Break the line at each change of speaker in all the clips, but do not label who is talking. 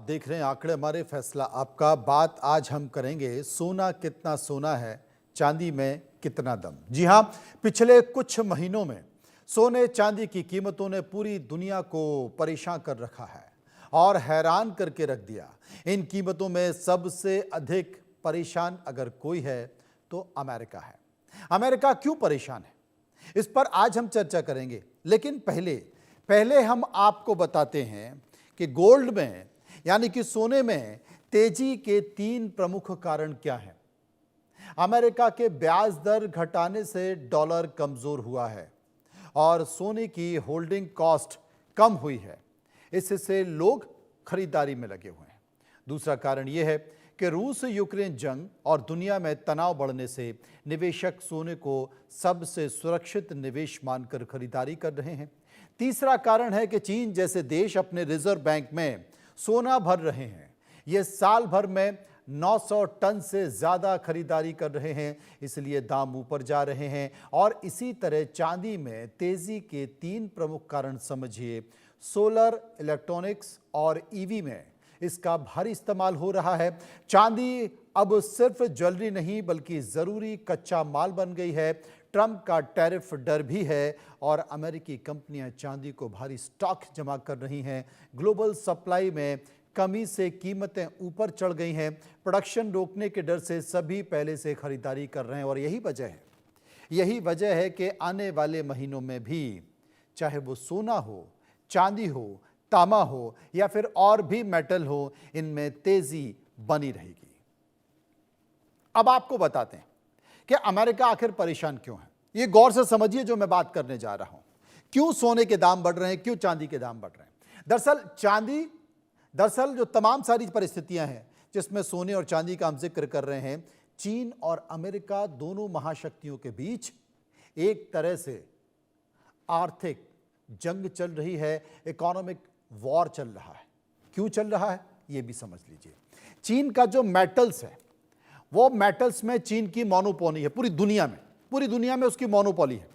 आप देख रहे हैं आंकड़े हमारे, फैसला आपका। बात आज हम करेंगे सोना कितना सोना है, चांदी में कितना दम। जी हां, पिछले कुछ महीनों में सोने चांदी की कीमतों ने पूरी दुनिया को परेशान कर रखा है और हैरान करके रख दिया। इन कीमतों में सबसे अधिक परेशान अगर कोई है तो अमेरिका है। अमेरिका क्यों परेशान है, इस पर आज हम चर्चा करेंगे। लेकिन पहले हम आपको बताते हैं कि गोल्ड में यानी कि सोने में तेजी के 3 प्रमुख कारण क्या हैं। अमेरिका के ब्याज दर घटाने से डॉलर कमजोर हुआ है और सोने की होल्डिंग कॉस्ट कम हुई है, इससे लोग खरीदारी में लगे हुए हैं। दूसरा कारण यह है कि रूस यूक्रेन जंग और दुनिया में तनाव बढ़ने से निवेशक सोने को सबसे सुरक्षित निवेश मानकर खरीदारी कर रहे हैं। तीसरा कारण है कि चीन जैसे देश अपने रिजर्व बैंक में सोना भर रहे हैं। ये साल भर में 900 टन से ज्यादा खरीदारी कर रहे हैं, इसलिए दाम ऊपर जा रहे हैं। और इसी तरह चांदी में तेजी के 3 प्रमुख कारण समझिए। सोलर, इलेक्ट्रॉनिक्स और ईवी में इसका भारी इस्तेमाल हो रहा है। चांदी अब सिर्फ ज्वेलरी नहीं बल्कि जरूरी कच्चा माल बन गई है। ट्रंप का टैरिफ डर भी है और अमेरिकी कंपनियां चांदी को भारी स्टॉक जमा कर रही हैं। ग्लोबल सप्लाई में कमी से कीमतें ऊपर चढ़ गई हैं। प्रोडक्शन रोकने के डर से सभी पहले से खरीदारी कर रहे हैं और यही वजह है कि आने वाले महीनों में भी चाहे वो सोना हो, चांदी हो, तांबा हो या फिर और भी मेटल हो, इनमें तेजी बनी रहेगी। अब आपको बताते हैं कि अमेरिका आखिर परेशान क्यों है। ये गौर से समझिए जो मैं बात करने जा रहा हूं। क्यों सोने के दाम बढ़ रहे हैं, क्यों चांदी के दाम बढ़ रहे हैं। दरअसल जो तमाम सारी परिस्थितियां हैं जिसमें सोने और चांदी का हम जिक्र कर रहे हैं, चीन और अमेरिका दोनों महाशक्तियों के बीच एक तरह से आर्थिक जंग चल रही है, इकोनॉमिक वॉर चल रहा है। क्यों चल रहा है यह भी समझ लीजिए। चीन का जो मेटल्स है, वो मेटल्स में चीन की मोनोपोली है। पूरी दुनिया में उसकी मोनोपोली है।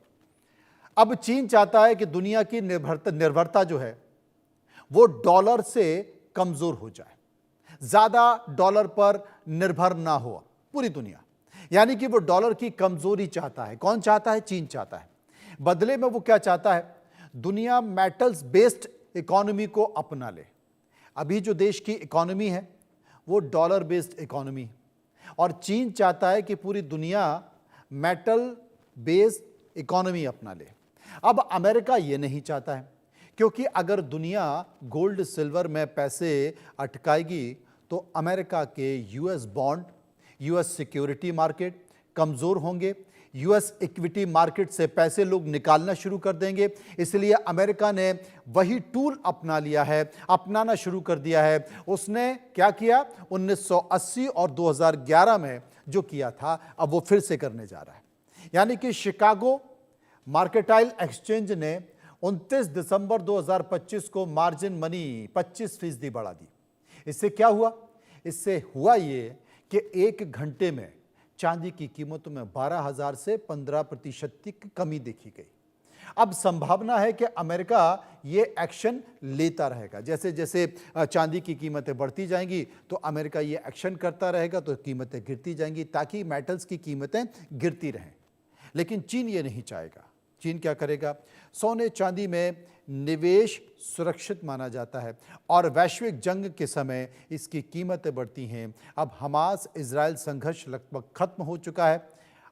अब चीन चाहता है कि दुनिया की निर्भरता जो है वो डॉलर से कमजोर हो जाए, ज्यादा डॉलर पर निर्भर ना हो पूरी दुनिया, यानी कि वो डॉलर की कमजोरी चाहता है। कौन चाहता है? चीन चाहता है। बदले में वो क्या चाहता है? दुनिया मेटल्स बेस्ड इकोनॉमी को अपना ले। अभी जो देश की इकोनॉमी है वो डॉलर बेस्ड इकोनॉमी है और चीन चाहता है कि पूरी दुनिया मेटल बेस्ड इकोनॉमी अपना ले। अब अमेरिका ये नहीं चाहता है, क्योंकि अगर दुनिया गोल्ड सिल्वर में पैसे अटकाएगी तो अमेरिका के US bond, US security market कमजोर होंगे। यूएस इक्विटी मार्केट से पैसे लोग निकालना शुरू कर देंगे। इसलिए अमेरिका ने वही टूल अपनाना शुरू कर दिया है। उसने क्या किया? 1980 और 2011 में जो किया था अब वो फिर से करने जा रहा है। यानी कि शिकागो मर्केंटाइल एक्सचेंज ने 29 दिसंबर 2025 को मार्जिन मनी 25% बढ़ा दी। इससे क्या हुआ? इससे हुआ ये कि 1 घंटे में चांदी की कीमतों में 12,000 से 15% की कमी देखी गई। अब संभावना है कि अमेरिका ये एक्शन लेता रहेगा। जैसे जैसे चांदी की कीमतें बढ़ती जाएंगी तो अमेरिका ये एक्शन करता रहेगा तो कीमतें गिरती जाएंगी, ताकि मेटल्स की कीमतें गिरती रहें। लेकिन चीन ये नहीं चाहेगा। चीन क्या करेगा? सोने चांदी में निवेश सुरक्षित माना जाता है और वैश्विक जंग के समय इसकी कीमतें बढ़ती हैं। अब हमास इजराइल संघर्ष लगभग खत्म हो चुका है।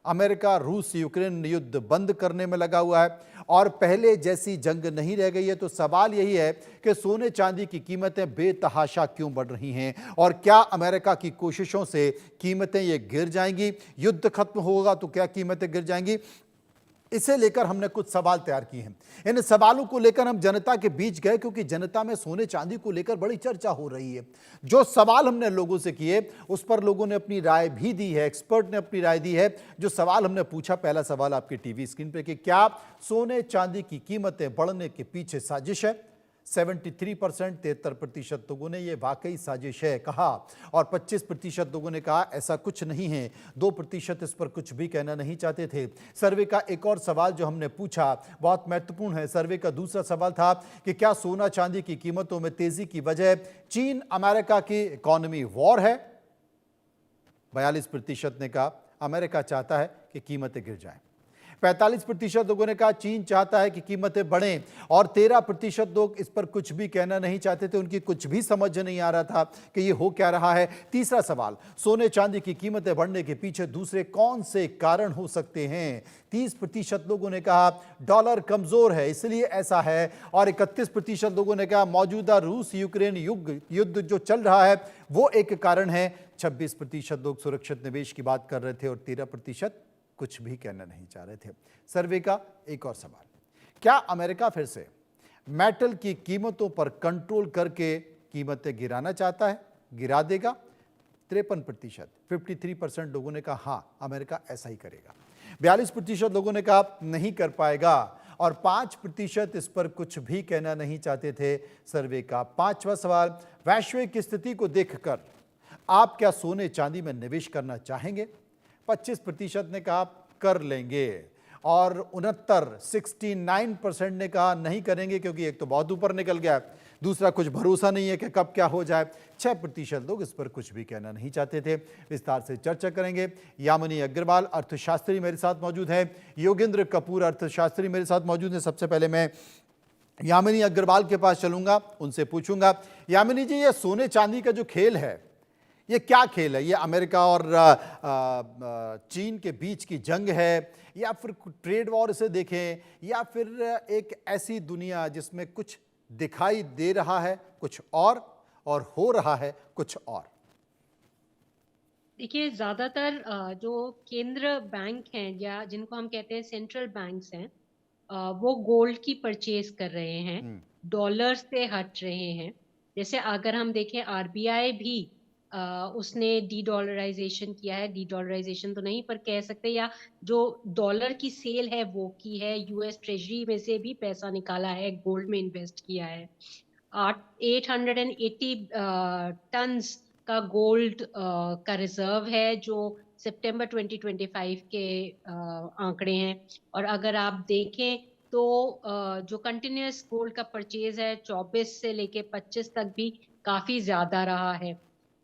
अमेरिका रूस यूक्रेन युद्ध बंद करने में लगा हुआ है और पहले जैसी जंग नहीं रह गई है। तो सवाल यही है कि सोने चांदी की कीमतें बेतहाशा क्यों बढ़ रही हैं और क्या अमेरिका की कोशिशों से कीमतें ये गिर जाएंगी? युद्ध खत्म होगा तो क्या कीमतें गिर जाएंगी? इसे लेकर हमने कुछ सवाल तैयार किए हैं। इन सवालों को लेकर हम जनता के बीच गए, क्योंकि जनता में सोने चांदी को लेकर बड़ी चर्चा हो रही है। जो सवाल हमने लोगों से किए उस पर लोगों ने अपनी राय भी दी है, एक्सपर्ट ने अपनी राय दी है। जो सवाल हमने पूछा, पहला सवाल आपके टीवी स्क्रीन पर कि क्या सोने चांदी की कीमतें बढ़ने के पीछे साजिश है? 73% 73% लोगों ने ये वाकई साजिश है कहा और 25% लोगों ने कहा ऐसा कुछ नहीं है। 2% इस पर कुछ भी कहना नहीं चाहते थे। सर्वे का एक और सवाल जो हमने पूछा बहुत महत्वपूर्ण है। सर्वे का दूसरा सवाल था कि क्या सोना चांदी की कीमतों में तेजी की वजह चीन अमेरिका की इकोनॉमी वॉर है? 42% ने कहा अमेरिका चाहता है कि कीमतें गिर जाएं। 45% लोगों ने कहा चीन चाहता है कि कीमतें बढ़ें और 13% लोग इस पर कुछ भी कहना नहीं चाहते थे। उनकी कुछ भी समझ नहीं आ रहा था कि ये हो क्या रहा है। तीसरा सवाल, सोने चांदी की कीमतें बढ़ने के पीछे दूसरे कौन से कारण हो सकते हैं? 30% लोगों ने कहा डॉलर कमजोर है इसलिए ऐसा है और 31% लोगों ने कहा मौजूदा रूस यूक्रेन युद्ध जो चल रहा है वो एक कारण है। 26% लोग सुरक्षित निवेश की बात कर रहे थे और 13% कुछ भी कहना नहीं चाह रहे थे। सर्वे का एक और सवाल, क्या अमेरिका फिर से मेटल की कीमतों पर कंट्रोल करके कीमतें गिराना चाहता है? गिरा देगा? 53%, 53% लोगों ने कहा हाँ अमेरिका ऐसा ही करेगा। 42% लोगों ने कहा नहीं कर पाएगा और 5% इस पर कुछ भी कहना नहीं चाहते थे। सर्वे का पांचवा सवाल, वैश्विक स्थिति को देखकर आप क्या सोने चांदी में निवेश करना चाहेंगे? 25% ने कहा कर लेंगे और 69% ने कहा नहीं करेंगे क्योंकि एक तो बहुत ऊपर निकल गया, दूसरा कुछ भरोसा नहीं है कि कब क्या हो जाए। 6% लोग इस पर कुछ भी कहना नहीं चाहते थे। विस्तार से चर्चा करेंगे। यामिनी अग्रवाल अर्थशास्त्री मेरे साथ मौजूद हैं, योगेंद्र कपूर अर्थशास्त्री मेरे साथ मौजूद हैं। सबसे पहले मैं यामिनी अग्रवाल के पास चलूंगा, उनसे पूछूंगा यामिनी जी ये सोने चांदी का जो खेल है ये क्या खेल है? ये अमेरिका और चीन के बीच की जंग है या फिर ट्रेड वॉर इसे देखें या फिर एक ऐसी दुनिया जिसमें कुछ दिखाई दे रहा है कुछ और हो रहा है कुछ और?
देखिए ज्यादातर जो केंद्र बैंक हैं या जिनको हम कहते हैं सेंट्रल बैंक्स हैं, वो गोल्ड की परचेज कर रहे हैं, डॉलर से हट रहे हैं। जैसे अगर हम देखें आरबीआई भी उसने डी डॉलराइजेशन किया है, डी डॉलराइजेशन तो नहीं पर कह सकते, या जो डॉलर की सेल है वो की है, यूएस ट्रेजरी में से भी पैसा निकाला है, गोल्ड में इन्वेस्ट किया है। 880 टन्स का गोल्ड का रिजर्व है जो सितंबर 2025 के आंकड़े हैं। और अगर आप देखें तो जो कंटिन्यूस गोल्ड का परचेज है 24 से लेके 25 तक भी काफी ज्यादा रहा है।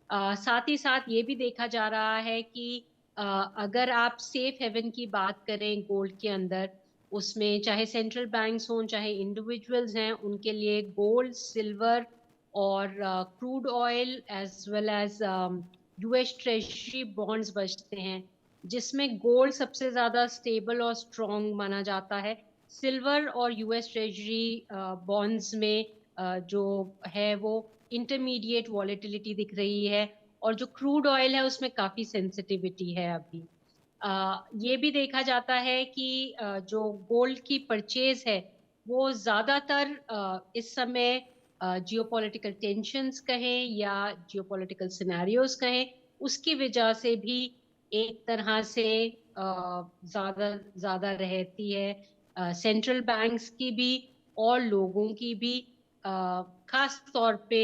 साथ ही साथ ये भी देखा जा रहा है कि अगर आप सेफ हेवन की बात करें गोल्ड के अंदर, उसमें चाहे सेंट्रल बैंक्स हों चाहे इंडिविजुअल्स हैं, उनके लिए गोल्ड, सिल्वर और crude oil as well as US treasury bonds बचते हैं, जिसमें गोल्ड सबसे ज्यादा स्टेबल और स्ट्रॉन्ग माना जाता है। सिल्वर और यूएस ट्रेजरी बॉन्ड्स में जो है वो इंटरमीडिएट वॉलेटिलिटी दिख रही है, और जो क्रूड ऑयल है उसमें काफी सेंसिटिविटी है अभी। ये भी देखा जाता है कि जो गोल्ड की परचेज है वो ज्यादातर इस समय जियोपॉलिटिकल टेंशंस कहें या जियोपॉलिटिकल सिनेरियोस कहें, उसकी वजह से भी एक तरह से ज्यादा ज्यादा रहती है सेंट्रल बैंक्स की भी और लोगों की भी, खास तौर पे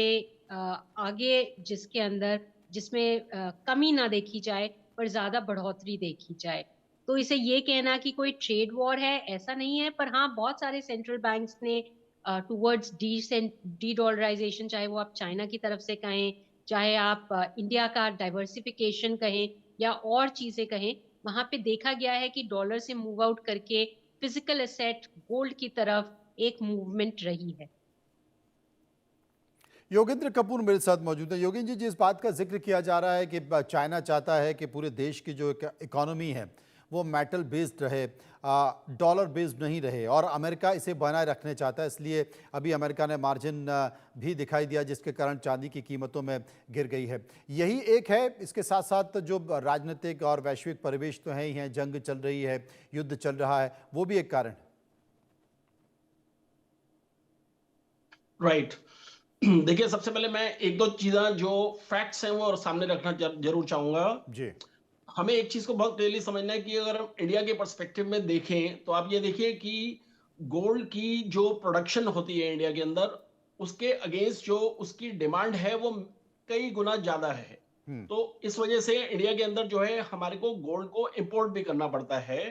आगे जिसके अंदर जिसमें कमी ना देखी जाए पर ज्यादा बढ़ोतरी देखी जाए। तो इसे ये कहना कि कोई ट्रेड वॉर है ऐसा नहीं है, पर हाँ बहुत सारे सेंट्रल बैंक्स ने टुवर्ड्स डी डॉलराइजेशन, चाहे वो आप चाइना की तरफ से कहें, चाहे आप इंडिया का डाइवर्सिफिकेशन कहें या और चीजें कहें, वहां पे देखा गया है कि डॉलर से मूव आउट करके फिजिकल एसेट गोल्ड की तरफ एक मूवमेंट रही है।
योगेंद्र कपूर मेरे साथ मौजूद है। योगेंद्र जी, जिस बात का जिक्र किया जा रहा है कि चाइना चाहता है कि पूरे देश की जो इकोनॉमी है वो मेटल बेस्ड रहे, डॉलर बेस्ड नहीं रहे, और अमेरिका इसे बनाए रखने चाहता है, इसलिए अभी अमेरिका ने मार्जिन भी दिखाई दिया जिसके कारण चांदी की कीमतों में गिर गई है। यही एक है, इसके साथ साथ जो राजनीतिक और वैश्विक परिवेश तो है ही हैं, जंग चल रही है, युद्ध चल रहा है, वो भी एक कारण है।
राइट देखिए, सबसे पहले मैं एक दो चीजें जो फैक्ट्स हैं वो और सामने रखना जरूर चाहूंगा
जी।
हमें एक चीज को बहुत क्लियरली समझना है कि अगर हम इंडिया के पर्सपेक्टिव में देखें तो आप ये देखिए कि गोल्ड की जो प्रोडक्शन होती है इंडिया के अंदर उसके अगेंस्ट जो उसकी डिमांड है वो कई गुना ज्यादा है। तो इस वजह से इंडिया के अंदर जो है हमारे को गोल्ड को इंपोर्ट भी करना पड़ता है।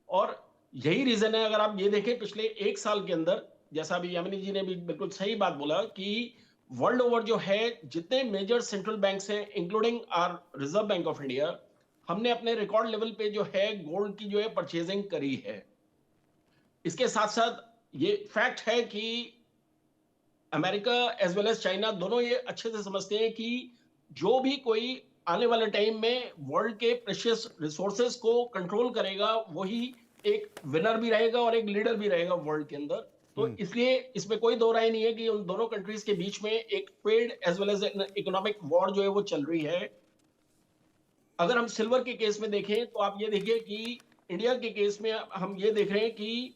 और यही रीजन है, अगर आप ये देखें पिछले 1 साल के अंदर, जैसा अभी यामिनी जी ने भी बिल्कुल सही बात बोला कि वर्ल्ड ओवर जो है जितने मेजर सेंट्रल बैंक्स हैं including our reserve bank of India, हमने अपने रिकॉर्ड लेवल पे जो है गोल्ड की जो है परचेजिंग करी है। इसके साथ साथ ये फैक्ट है कि America as well as China दोनों ये अच्छे से समझते हैं कि जो भी कोई आने वाले टाइम में वर्ल्ड के प्रेशियस रिसोर्सेज को कंट्रोल करेगा वही एक विनर भी रहेगा और एक लीडर भी रहेगा वर्ल्ड के अंदर। तो इसलिए इसमें कोई दो राय नहीं है कि उन दोनों कंट्रीज के बीच में एक trade as well as economic war जो है वो चल रही है। अगर हम सिल्वर के केस में देखें तो आप ये देखिए कि इंडिया के केस में हम ये देख रहे हैं कि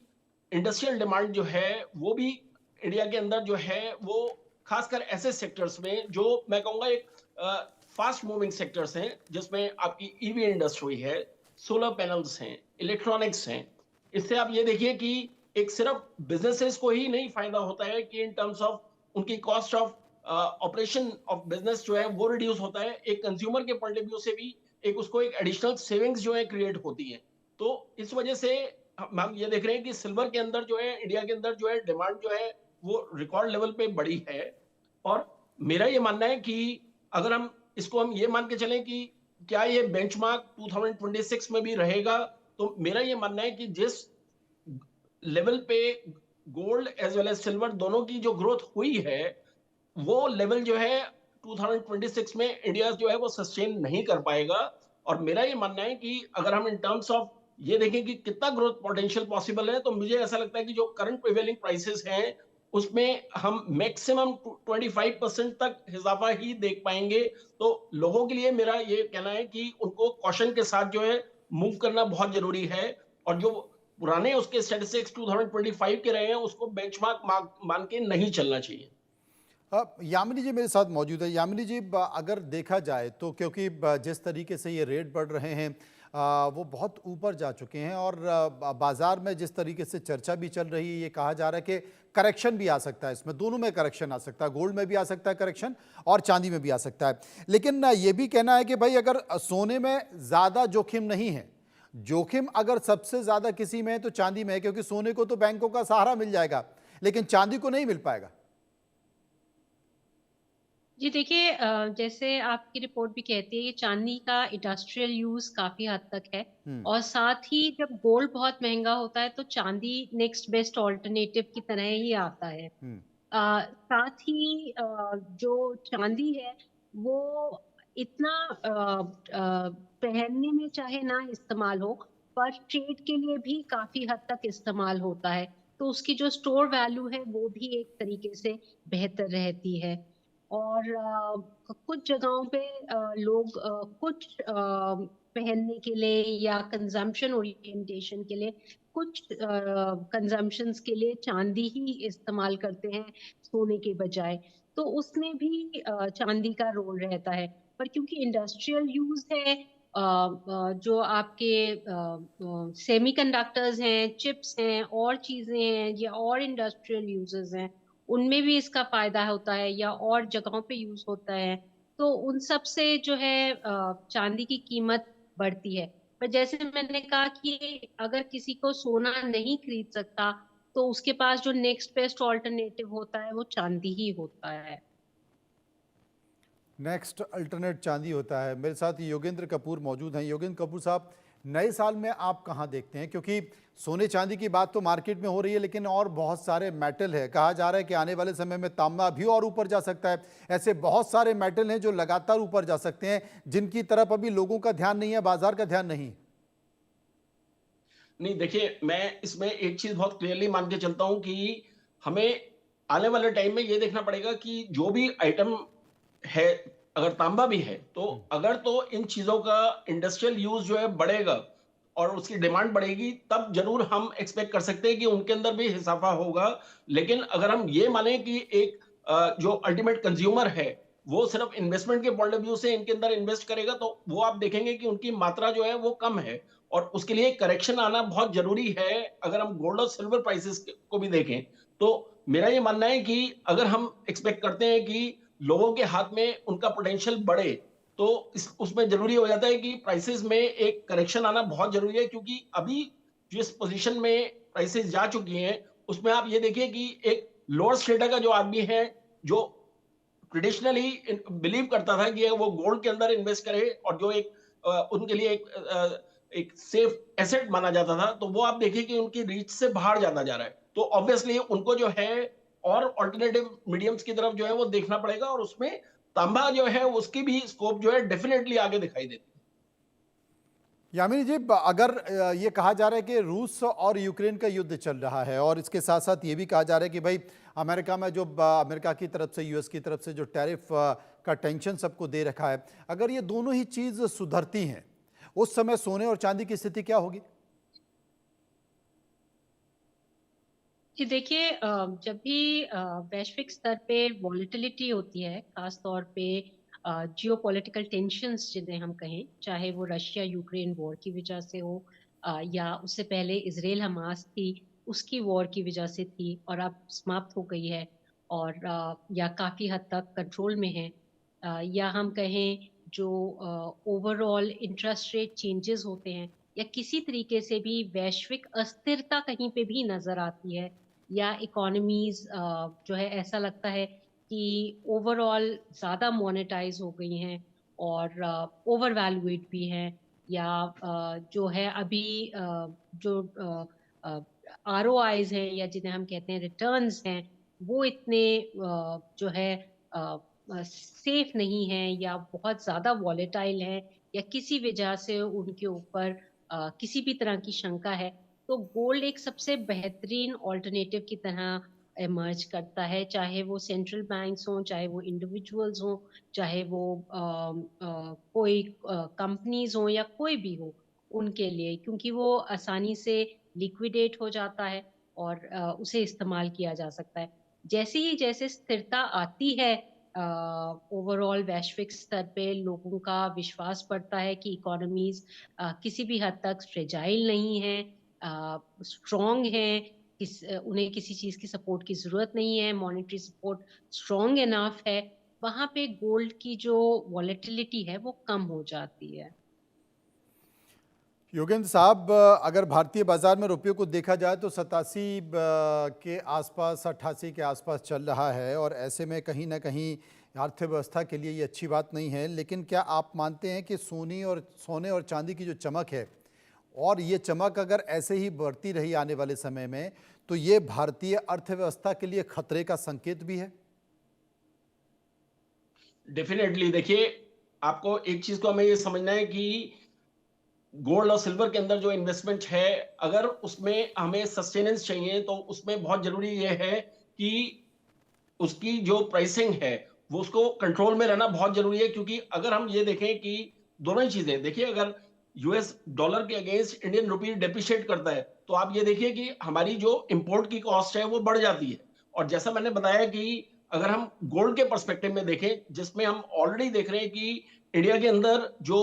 इंडस्ट्रियल डिमांड जो है वो भी इंडिया के अंदर जो है वो खासकर ऐसे सेक्टर्स में जो मैं कहूंगा एक फास्ट मूविंग सेक्टर्स हैं, जिसमें आपकी ईवी इंडस्ट्री है, सोलर पैनल्स हैं, इलेक्ट्रॉनिक्स हैं। इससे आप ये देखिए कि एक सिर्फ बिजनेसेस को ही नहीं फायदा होता है कि इन टर्म्स ऑफ उनकी cost of operation of business जो है वो रिड्यूस होता है, एक कंज्यूमर के पॉइंट ऑफ व्यू से भी एक उसको एक एडिशनल सेविंग्स जो है क्रिएट होती है। तो इस वजह से हम ये देख रहे हैं कि सिल्वर के अंदर जो है इंडिया के अंदर जो है डिमांड जो है वो रिकॉर्ड लेवल पे बढ़ी है। और मेरा ये मानना है कि अगर हम इसको हम ये मान के चलें कि क्या ये बेंचमार्क 2026 में भी रहेगा, तो मेरा ये मानना है कि जिस लेवल पे gold as well as silver दोनों की जो ग्रोथ हुई है वो लेवल जो है 2026 में इंडिया जो है वो सस्टेन नहीं कर पाएगा। और मेरा ये मानना है कि अगर हम इन टर्म्स ऑफ ये देखें कि कितना ग्रोथ पोटेंशियल पॉसिबल है, तो मुझे ऐसा लगता है कि जो करंट प्रिवेलिंग प्राइसेस हैं उसमें हम मैक्सिमम 25% तक इजाफा ही देख पाएंगे। तो लोगों के लिए मेरा ये कहना है कि उनको कॉशन के साथ जो है मूव करना बहुत जरूरी है। और जो पुराने उसके स्टैटिस्टिक्स 2025 के रहे हैं उसको बेंचमार्क मान के नहीं चलना चाहिए।
यामिनी जी मेरे साथ मौजूद है। यामिनी जी, अगर देखा जाए तो क्योंकि जिस तरीके से ये रेट बढ़ रहे हैं वो बहुत ऊपर जा चुके हैं और बाज़ार में जिस तरीके से चर्चा भी चल रही है, ये कहा जा रहा है कि करेक्शन भी आ सकता है, इसमें दोनों में करेक्शन आ सकता है, गोल्ड में भी आ सकता है करेक्शन और चांदी में भी आ सकता है। लेकिन ये भी कहना है कि भाई अगर सोने में ज़्यादा जोखिम नहीं है, जोखिम अगर सबसे ज़्यादा किसी में है तो चांदी में है, क्योंकि सोने को तो बैंकों का सहारा मिल जाएगा लेकिन चांदी को नहीं मिल पाएगा।
जी देखिए, जैसे आपकी रिपोर्ट भी कहती है, ये चांदी का इंडस्ट्रियल यूज काफी हद तक है। और साथ ही जब गोल्ड बहुत महंगा होता है तो चांदी नेक्स्ट बेस्ट ऑल्टरनेटिव की तरह ही आता है। साथ ही जो चांदी है वो इतना पहनने में चाहे ना इस्तेमाल हो, पर ट्रेड के लिए भी काफी हद तक इस्तेमाल होता है, तो उसकी जो स्टोर वैल्यू है वो भी एक तरीके से बेहतर रहती है। और कुछ जगहों पे लोग कुछ पहनने के लिए या कंजम्पशन ओरिएंटेशन के लिए, कुछ कंजम्पशंस के लिए चांदी ही इस्तेमाल करते हैं सोने के बजाय, तो उसमें भी चांदी का रोल रहता है। पर क्योंकि इंडस्ट्रियल यूज है, जो आपके सेमीकंडक्टर्स हैं, चिप्स हैं, और चीजें हैं या और इंडस्ट्रियल यूजेस हैं, उनमें भी इसका फायदा होता है या और जगहों पे यूज होता है, तो उन सब से जो है चांदी की कीमत बढ़ती है। पर जैसे मैंने कहा कि अगर किसी को सोना नहीं खरीद सकता तो उसके पास जो नेक्स्ट बेस्ट ऑल्टरनेटिव होता है वो चांदी ही होता है।
नेक्स्ट अल्टरनेट चांदी होता है। मेरे साथ योगेंद्र कपूर मौजूद हैं। योगेंद्र कपूर साहब, नए साल में आप कहाँ देखते हैं, क्योंकि सोने चांदी की बात तो मार्केट में हो रही है लेकिन और बहुत सारे मेटल है, कहा जा रहा है कि आने वाले समय में तांबा भी और ऊपर जा सकता है। ऐसे बहुत सारे मेटल हैं जो लगातार ऊपर जा सकते हैं, जिनकी तरफ अभी लोगों का ध्यान नहीं है, बाजार का ध्यान नहीं।
नहीं देखिए, मैं इसमें एक चीज बहुत क्लियरली मान के चलता हूं कि हमें आने वाले टाइम में ये देखना पड़ेगा कि जो भी आइटम है, अगर तांबा भी है तो अगर तो इन चीजों का इंडस्ट्रियल यूज जो है बढ़ेगा और उसकी डिमांड बढ़ेगी, तब जरूर हम एक्सपेक्ट कर सकते हैं कि उनके अंदर भी इजाफा होगा। लेकिन अगर हम ये माने कि एक जो अल्टीमेट कंज्यूमर है वो सिर्फ इन्वेस्टमेंट के पॉइंट ऑफ व्यू से इनके अंदर इन्वेस्ट करेगा, तो वो आप देखेंगे कि उनकी मात्रा जो है वो कम है और उसके लिए करेक्शन आना बहुत जरूरी है। अगर हम गोल्ड और सिल्वर प्राइसेस को भी देखें तो मेरा ये मानना है कि अगर हम एक्सपेक्ट करते हैं कि लोगों के हाथ में उनका पोटेंशियल बढ़े, तो इस उसमें ज़रूरी हो जाता है कि प्राइसेज़ में एक करेक्शन आना बहुत ज़रूरी है, क्योंकि अभी जिस पोज़ीशन में प्राइसेज़ जा चुकी हैं, उसमें आप ये देखिए कि एक लोअर स्ट्रेटा का जो आदमी है, जो ट्रेडिशनली बिलीव करता था कि वो गोल्ड के अंदर इन्वेस्ट करे और जो एक उनके लिए एक सेफ एसेट माना जाता था, तो वो आप देखिए कि उनकी रीच से बाहर जाता जा रहा है। तो ऑब्वियसली उनको जो है और अल्टरनेटिव मीडियम्स की तरफ जो है वो देखना पड़ेगा, और उसमें तांबा जो है उसकी भी स्कोप जो है डेफिनेटली आगे दिखाई देती है।
यामिनी जी, अगर ये कहा जा रहा है कि रूस और यूक्रेन का युद्ध चल रहा है और इसके साथ साथ ये भी कहा जा रहा है कि भाई अमेरिका में जो अमेरिका की तरफ से, यूएस की तरफ से जो टैरिफ का टेंशन सबको दे रखा है, अगर ये दोनों ही चीज़ सुधरती हैं, उस समय सोने और चांदी की स्थिति क्या होगी?
जी देखिए, जब भी वैश्विक स्तर पे वॉलेटिलिटी होती है, खास तौर पे जियोपॉलिटिकल टेंशंस जिन्हें हम कहें, चाहे वो रशिया यूक्रेन वॉर की वजह से हो, या उससे पहले इसराइल हमास थी, उसकी वॉर की वजह से थी और अब समाप्त हो गई है, और या काफी हद तक कंट्रोल में है, या हम कहें जो ओवरऑल इंटरेस्ट रेट चेंजेस होते हैं, या किसी तरीके से भी वैश्विक अस्थिरता कहीं पे भी नजर आती है, या इकोनॉमीज जो है ऐसा लगता है कि ओवरऑल ज़्यादा मोनेटाइज हो गई हैं और ओवर वैल्यूएट भी हैं, या जो है अभी जो आरओआईज हैं, या जिन्हें हम कहते हैं रिटर्न्स हैं, वो इतने जो है सेफ नहीं हैं, या बहुत ज़्यादा वॉलेटाइल हैं, या किसी वजह से उनके ऊपर किसी भी तरह की शंका है, तो गोल्ड एक सबसे बेहतरीन ऑल्टरनेटिव की तरह इमर्ज करता है, चाहे वो सेंट्रल बैंक्स हों, चाहे वो इंडिविजुअल्स हों, चाहे वो कोई कंपनीज हों, या कोई भी हो उनके लिए, क्योंकि वो आसानी से लिक्विडेट हो जाता है और उसे इस्तेमाल किया जा सकता है। जैसे ही जैसे स्थिरता आती है ओवरऑल वैश्विक स्तर पे, लोगों का विश्वास बढ़ता है कि इकोनॉमीज किसी भी हद तक फ्रेजाइल नहीं है, स्ट्रॉन्ग हैं, उन्हें किसी चीज की सपोर्ट की जरूरत नहीं है, मॉनेटरी सपोर्ट स्ट्रॉन्ग इनफ है, वहां पे गोल्ड की जो वॉलेटिलिटी है वो कम हो जाती है।
योगेंद्र साहब, अगर भारतीय बाजार में रुपये को देखा जाए तो 87 के आसपास, 88 के आसपास चल रहा है, और ऐसे में कहीं ना कहीं अर्थव्यवस्था के लिए ये अच्छी बात नहीं है। लेकिन क्या आप मानते हैं कि सोने और चांदी की जो चमक है, और ये चमक अगर ऐसे ही बढ़ती रही आने वाले समय में, तो ये भारतीय अर्थव्यवस्था के लिए खतरे का संकेत भी है?
डेफिनेटली देखिए, आपको एक चीज को हमें ये समझना है कि गोल्ड और सिल्वर के अंदर जो इन्वेस्टमेंट है, अगर उसमें हमें सस्टेनेंस चाहिए, तो उसमें बहुत जरूरी ये है कि उसकी जो प्राइसिंग है वो उसको कंट्रोल में रहना बहुत जरूरी है। क्योंकि अगर हम ये देखें कि दोनों ही चीजें देखिए, अगर यूएस डॉलर के अगेंस्ट इंडियन रुपी डेप्रिशिएट करता है, तो आप ये देखिए कि हमारी जो इंपोर्ट की कॉस्ट है वो बढ़ जाती है। और जैसा मैंने बताया कि अगर हम गोल्ड के पर्सपेक्टिव में देखें, जिसमें हम ऑलरेडी देख रहे हैं कि इंडिया के अंदर जो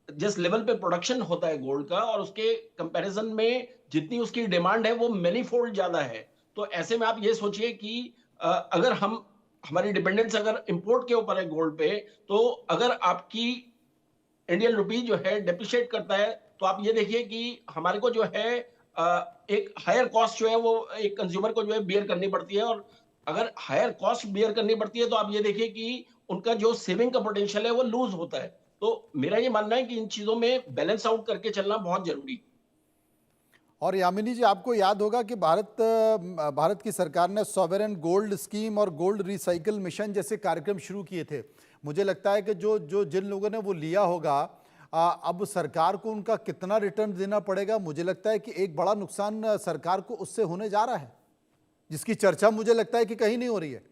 जिस लेवल पे प्रोडक्शन होता है गोल्ड का, और उसके कंपैरिजन में जितनी उसकी डिमांड है वो मेनी फोल्ड ज्यादा है। तो ऐसे में आप ये सोचिए कि अगर हम हमारी डिपेंडेंस अगर इंपोर्ट के ऊपर है गोल्ड पे, तो अगर आपकी इंडियन रुपी जो है डेप्रिशिएट करता है, तो आप ये देखिए कि हमारे को जो है एक हायर कॉस्ट जो है वो एक कंज्यूमर को जो है बियर करनी पड़ती है। और अगर हायर कॉस्ट बियर करनी पड़ती है, तो आप ये देखिए कि उनका जो सेविंग का पोटेंशियल है वो लूज होता है। तो मेरा ये मानना है कि इन चीजों में बैलेंस आउट करके चलना बहुत जरूरी है।
और यामिनी जी, आपको याद होगा कि भारत की सरकार ने सॉवरेन गोल्ड स्कीम और गोल्ड रिसाइकल मिशन जैसे कार्यक्रम शुरू किए थे। मुझे लगता है कि जो जो जिन लोगों ने वो लिया होगा, अब सरकार को उनका कितना रिटर्न देना पड़ेगा, मुझे लगता है कि एक बड़ा नुकसान सरकार को उससे होने जा रहा है, जिसकी चर्चा मुझे लगता है कि कहीं नहीं हो रही है।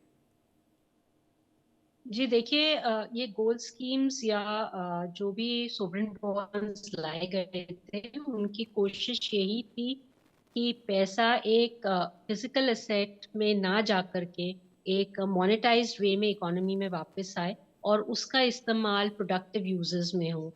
जी देखिए, ये गोल्ड स्कीम्स या जो भी सोवरेन बॉन्ड्स लाए गए थे, उनकी कोशिश यही थी कि पैसा एक फिजिकल एसेट में ना जा करके एक मोनेटाइज्ड वे में इकोनॉमी में वापस आए, और उसका इस्तेमाल प्रोडक्टिव यूजेस में हो,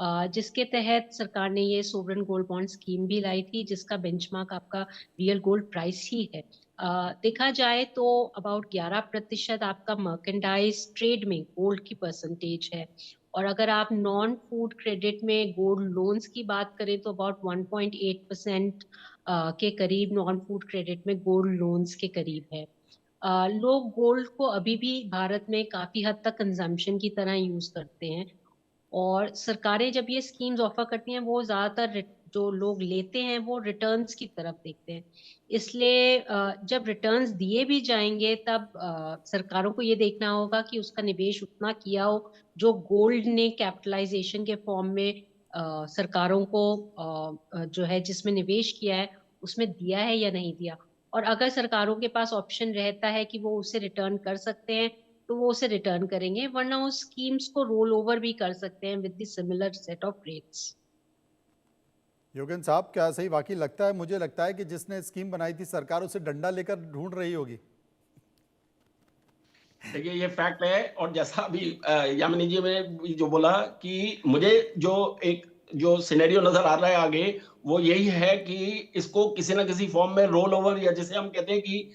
जिसके तहत सरकार ने ये सोवरेन गोल्ड बॉन्ड स्कीम भी लाई थी, जिसका बेंचमार्क आपका रियल गोल्ड प्राइस ही है। देखा जाए तो अबाउट 11% आपका मर्केंडाइज ट्रेड में गोल्ड की परसेंटेज है। और अगर आप नॉन फूड क्रेडिट में गोल्ड लोन्स की बात करें तो अबाउट 1.8% के करीब नॉन फूड क्रेडिट में गोल्ड लोन्स के करीब है। लोग गोल्ड को अभी भी भारत में काफी हद तक कंजम्पशन की तरह यूज करते हैं। और सरकारें जब ये स्कीम्स ऑफर करती हैं वो ज्यादातर जो लोग लेते हैं वो रिटर्न्स की तरफ देखते हैं। इसलिए जब रिटर्न्स दिए भी जाएंगे तब सरकारों को ये देखना होगा कि उसका निवेश उतना किया हो जो गोल्ड ने कैपिटलाइजेशन के फॉर्म में सरकारों को जो है जिसमें निवेश किया है उसमें दिया है या नहीं दिया। और अगर सरकारों के पास ऑप्शन रहता है कि वो उसे रिटर्न कर सकते हैं तो वो उसे रिटर्न करेंगे, वरना उस स्कीम्स को रोल ओवर भी कर सकते हैं with the similar set of rates.
Yogendra साहब, क्या सही वाकई लगता है? मुझे लगता है कि जिसने स्कीम बनाई थी सरकार उसे डंडा लेकर ढूंढ रही होगी।
देखिए ये फैक्ट है, और जैसा अभी यामिनी जी ने भी जो बोला कि मुझे जो सिनेरियो नजर आ रहा है आगे, वो यही है कि इसको किसी ना किसी फॉर्म में रोल ओवर, या जिसे हम कहते हैं कि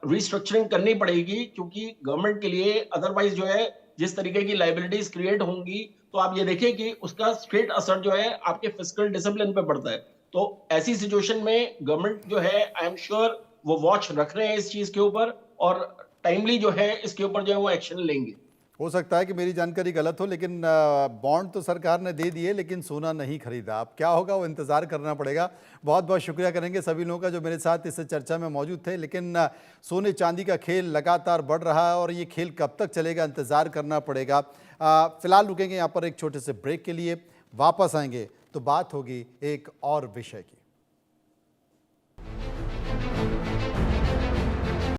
रिस्ट्रक्चरिंग करनी पड़ेगी, क्योंकि गवर्नमेंट के लिए अदरवाइज जो है जिस तरीके की लाइबिलिटीज क्रिएट होंगी, तो आप ये देखिए कि उसका स्ट्रेट असर जो है आपके फिस्कल डिसिप्लिन पे पड़ता है। तो ऐसी सिचुएशन में गवर्नमेंट जो है, आई एम श्योर वो वॉच रख रहे हैं इस चीज के ऊपर, और टाइमली जो है इसके ऊपर जो है वो एक्शन लेंगे।
हो सकता है कि मेरी जानकारी गलत हो, लेकिन बॉन्ड तो सरकार ने दे दिए लेकिन सोना नहीं खरीदा। अब क्या होगा वो इंतज़ार करना पड़ेगा। बहुत बहुत शुक्रिया करेंगे सभी लोगों का जो मेरे साथ इस चर्चा में मौजूद थे। लेकिन सोने चांदी का खेल लगातार बढ़ रहा है और ये खेल कब तक चलेगा इंतज़ार करना पड़ेगा। फिलहाल रुकेंगे यहाँ पर एक छोटे से ब्रेक के लिए, वापस आएंगे तो बात होगी एक और विषय की।